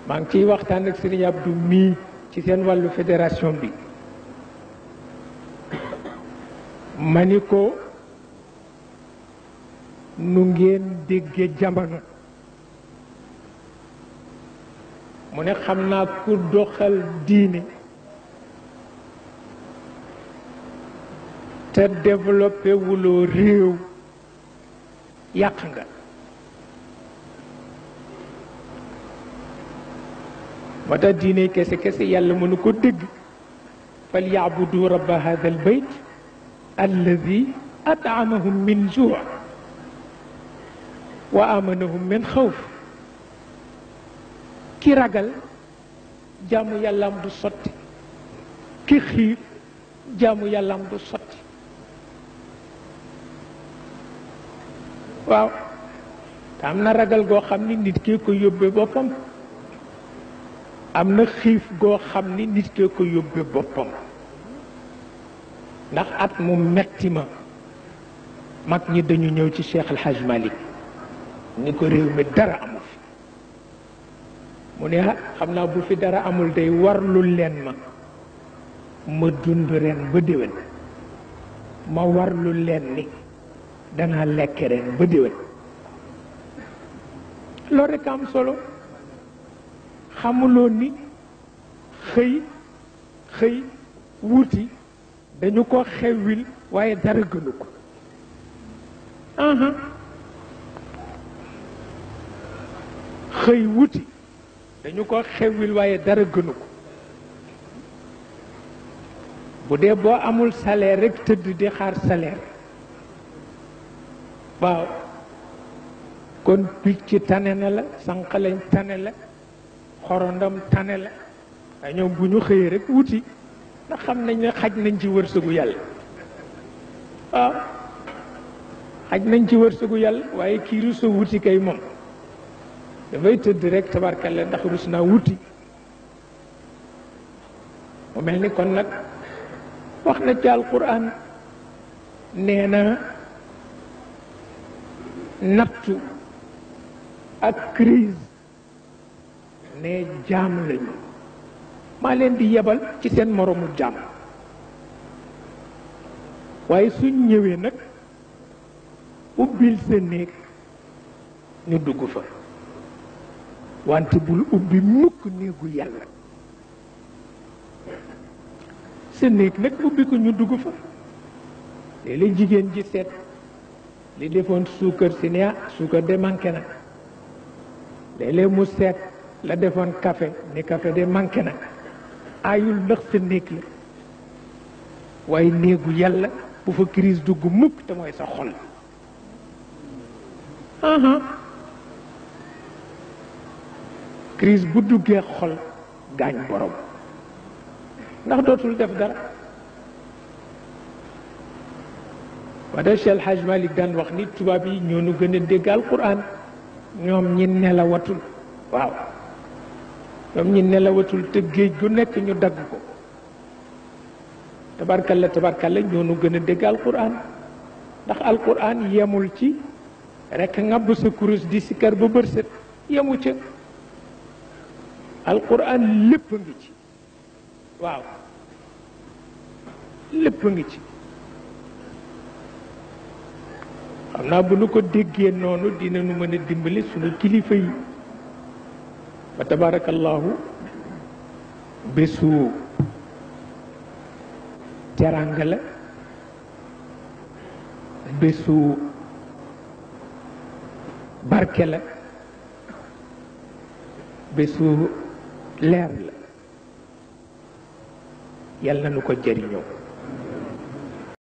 maa ngi ciy waxtaan ak Serigne Abdou mii ci seen wàllu fédération bi ma ni ko nu ngeen dégge jamono mu ne xam naa ku doxal diine te développé wuloo réew yàq nga moo tax diine kese kese yàlla mënu ko dégg fal yaabudu rabba hada al bayt alladi at'amahum min juu wa amanahum min xawf ki ragal jaamu yàllaam du sotti ki xiif jaamu yàllaam du sotti waaw te am na ragal goo xam ni nit kee ko yóbbee boppam am na xiif goo xam ni nit kee ko yóbbee boppam ndax at mu metti ma mag ñi dañu ñëw ci Cheikh El Hadj Malick ni ko réew mi dara amu fi mu ne xam naa bu fi dara amul day warlu leen ma dund ren ba déwén ma warlu leen ni danaa lekk ren ba déwén loolu rekk am solo xamuloo ni xëy wuti dañu ko xewwil waaye dara gënu ko xëy wuti dañu ko xewwil waaye dara gënu ko bu dee boo amul salaire rekk tëdd di xaar salaire waaw kon picc tane na la sànqaleñ tane la xorondam tane la ay ñoom bu ñu xëyee rekk wuti ndax xam nañ ne xaj nañ ci wërsëgu yàlla waaw xaj nañ ci wërsëgu yàlla waaye kii rusa wuti kay moom dafay tëdd rekk tabarkalla ndax rus naa wuti mu mel ni kon nag wax na ci alquran nee na nattu ak crise ne jaam lañu maa leen di yebal ci seen moroomu jaam waaye suñ ñëwee nag ubbil sa néeg ñu dugg fa wante bul ubbi mukk néegu yàlla sa néeg nag ubbi ko ñu dugg fa léeg-léeg jigéen ji seet li defoon suukar si ne suukar de manqué na léeg-léeg mu seet la defoon café ni café de manqué na ayul ndax sa néeg la waaye néegu yàlla bu fa crise dugg mukk te mooy sa xol crise bu duggee xol gaañ borom ndax dootul def dara wada Cheikh El Hadj Malick daan wax ni tubaab yi ñoo nu gën a dégg alquran ñoom ñi nelawatul waaw ñoom ñi nelawatul te géej gu nekk ñu dagg ko tabarkalla ñoo nu gën a dégg alquran ndax alquran yemul ci rekk ngàbb sa kurus di sikkar ba bërset yemu ca alquran lépp a ngi ci waaw lépp a ngi ci xam naa bu nu ko déggee noonu dina nu mën a dimbali sunu kilifa yi fa tabarakallahu bésu teranga la bésu barke la bésu leer la yàlla na nu ko jëriñoo